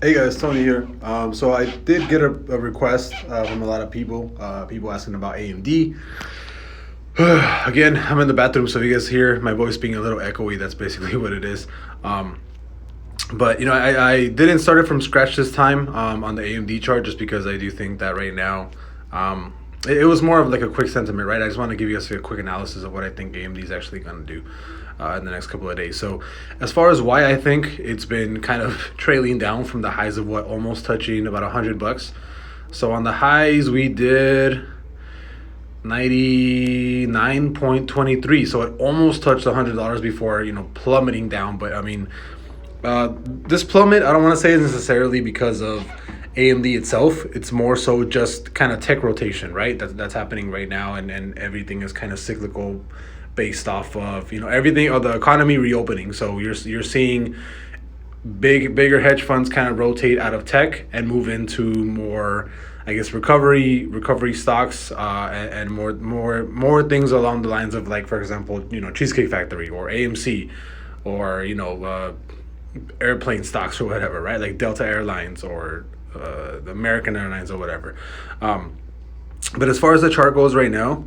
Hey guys, Tony here. So I did get a request from a lot of people, people asking about AMD. Again, I'm in the bathroom, so if you guys hear my voice being a little echoey, that's basically what it is. Um, but I didn't start it from scratch this time on the AMD chart, just because I do think that right now, it was more of like a quick sentiment, right? I just want to give you guys a quick analysis of what I think AMD is actually going to do in the next couple of days. So as far as why I think it's been kind of trailing down from the highs of what, almost touching about $100. So on the highs we did 99.23, so it almost touched $100 before plummeting down. But I mean, this plummet, I don't want to say is necessarily because of AMD itself. It's more so just kind of tech rotation, right? That's happening right now, and everything is kind of cyclical, based off of everything, or the economy reopening. So you're seeing bigger hedge funds kind of rotate out of tech and move into more, I guess, recovery stocks, and more things along the lines of, like, for example, Cheesecake Factory or AMC, or airplane stocks or whatever, right? Like Delta Airlines or the American Airlines or whatever. But as far as the chart goes right now,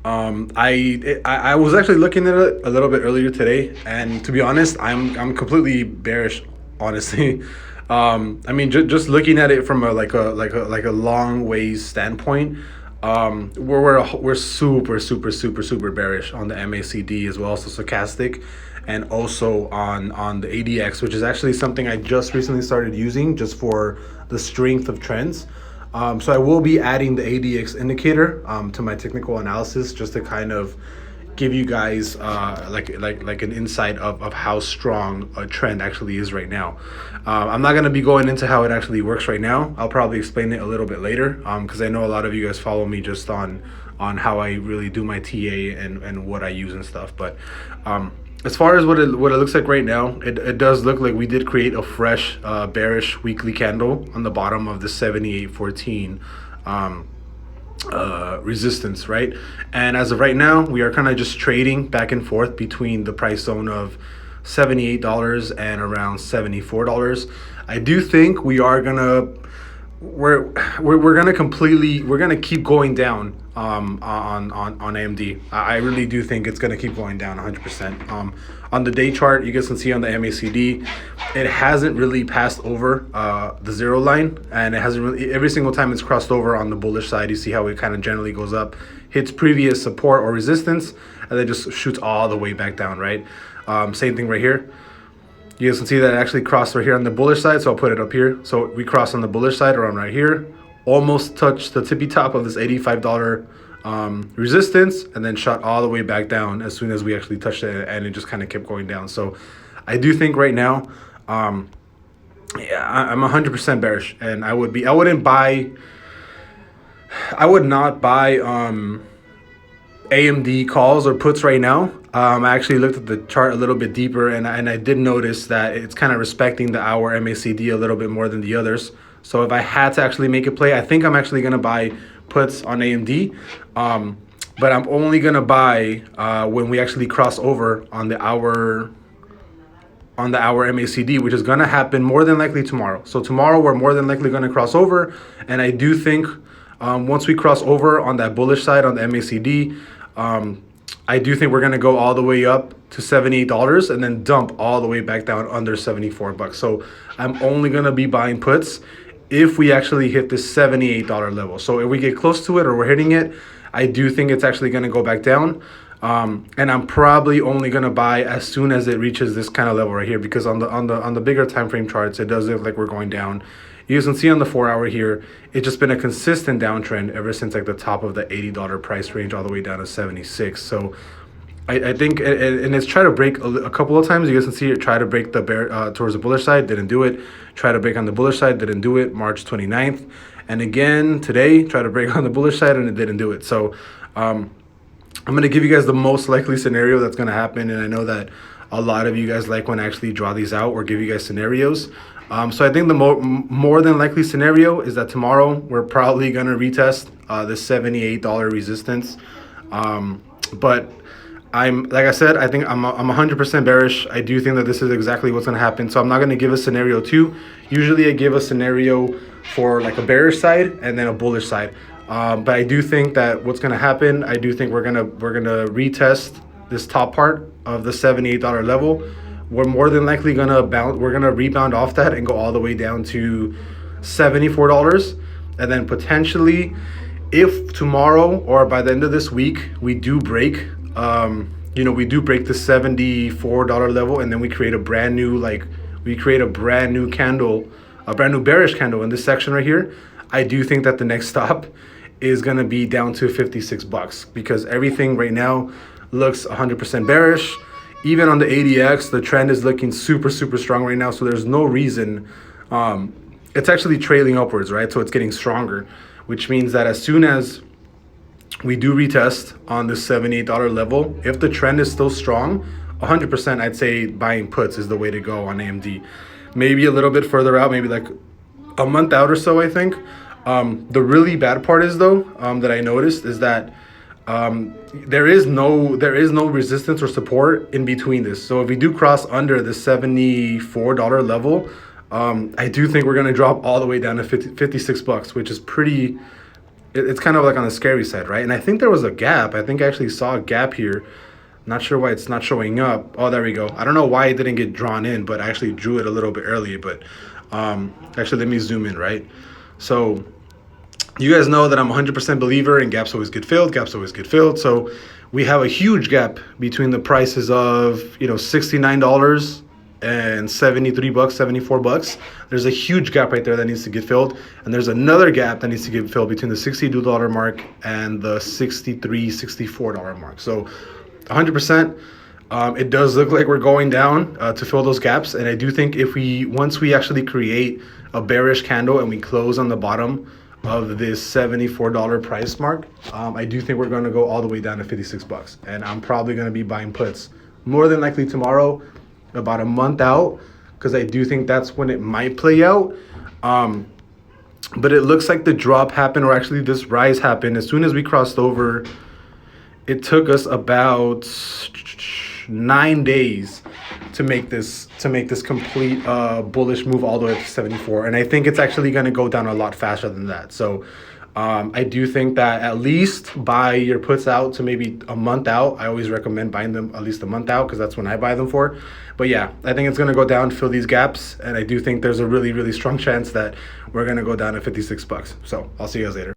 I was actually looking at it a little bit earlier today, and to be honest, I'm completely bearish, honestly. I mean, just looking at it from a long ways standpoint, we're super bearish on the MACD as well, so stochastic, and also on the ADX, which is actually something I just recently started using just for the strength of trends. So I will be adding the ADX indicator to my technical analysis, just to kind of give you guys like an insight of how strong a trend actually is right now. I'm not going to be going into how it actually works right now. I'll probably explain it a little bit later, because I know a lot of you guys follow me just on how I really do my TA and what I use and stuff. But as far as what it looks like right now, it does look like we did create a fresh bearish weekly candle on the bottom of the 78.14 resistance, right? And as of right now, we are kind of just trading back and forth between the price zone of $78 and around $74. I do think we are gonna we're gonna keep going down on AMD. I really do think it's gonna keep going down 100%. On the day chart, you guys can see on the MACD, it hasn't really passed over the zero line, and it hasn't really, every single time it's crossed over on the bullish side, you see how it kind of generally goes up, hits previous support or resistance, and then just shoots all the way back down, right? Same thing right here. You guys can see that it actually crossed right here on the bullish side, so I'll put it up here. So we crossed on the bullish side around right here, almost touched the tippy top of this $85 resistance, and then shot all the way back down as soon as we actually touched it, and it just kind of kept going down. So I do think right now, yeah, I'm 100% bearish, and I would not buy AMD calls or puts right now. I actually looked at the chart a little bit deeper, and I did notice that it's kind of respecting the hour MACD a little bit more than the others. So if I had to actually make a play, I think I'm actually going to buy puts on AMD. But I'm only going to buy when we actually cross over on the hour MACD, which is going to happen more than likely tomorrow. So tomorrow we're more than likely going to cross over, and I do think once we cross over on that bullish side on the MACD, I do think we're going to go all the way up to $78 and then dump all the way back down under $74. So I'm only going to be buying puts if we actually hit this $78 level. So if we get close to it or we're hitting it, I do think it's actually going to go back down. And I'm probably only going to buy as soon as it reaches this kind of level right here, because on the bigger time frame charts, it does look like we're going down. You can see on the 4-hour here, it's just been a consistent downtrend ever since like the top of the $80 price range all the way down to 76. So I think, and it's tried to break a couple of times. You guys can see it try to break the bear towards the bullish side, didn't do it. Try to break on the bullish side, didn't do it. March 29th. And again, today, try to break on the bullish side, and it didn't do it. So I'm going to give you guys the most likely scenario that's going to happen. And I know that a lot of you guys like when I actually draw these out or give you guys scenarios. So I think the more than likely scenario is that tomorrow we're probably going to retest the $78 resistance. But I'm like I said, I think I'm 100% bearish. I do think that this is exactly what's going to happen. So I'm not going to give a scenario two. Usually I give a scenario for like a bearish side and then a bullish side. But I do think that what's going to happen, I do think we're gonna retest this top part of the $78 level. We're more than likely gonna bounce. We're gonna rebound off that and go all the way down to $74, and then potentially, if tomorrow or by the end of this week we do break, we do break the $74 level, and then we create a brand new candle, a brand new bearish candle in this section right here. I do think that the next stop is gonna be down to $56 because everything right now looks 100% bearish. Even on the ADX, the trend is looking super, super strong right now. So there's no reason. It's actually trailing upwards, right? So it's getting stronger, which means that as soon as we do retest on the $78 level, if the trend is still strong, 100%, I'd say buying puts is the way to go on AMD. Maybe a little bit further out, maybe like a month out or so, I think. The really bad part is though, that I noticed is that there is no resistance or support in between this. So if we do cross under the $74 level, I do think we're going to drop all the way down to $56, which is pretty, it's kind of like on the scary side, right? And I think there was a gap. I think I actually saw a gap here. Not sure why it's not showing up. Oh, there we go. I don't know why it didn't get drawn in, but I actually drew it a little bit early. But actually, let me zoom in, right? So you guys know that I'm 100% believer in gaps always get filled. Gaps always get filled. So we have a huge gap between the prices of, $69 and $73, $74. There's a huge gap right there that needs to get filled. And there's another gap that needs to get filled between the $62 mark and the $63, $64 mark. So 100%, it does look like we're going down to fill those gaps. And I do think once we actually create a bearish candle and we close on the bottom of this $74 price mark, I do think we're going to go all the way down to $56. And I'm probably going to be buying puts more than likely tomorrow, about a month out, because I do think that's when it might play out. But it looks like the drop happened, or actually this rise happened as soon as we crossed over. It took us about 9 days to make this complete bullish move all the way up to 74, and I think it's actually going to go down a lot faster than that. So I do think that at least buy your puts out to maybe a month out. I always recommend buying them at least a month out because that's when I buy them for. But yeah, I think it's going to go down, fill these gaps, and I do think there's a really, really strong chance that we're going to go down to $56. So I'll see you guys later.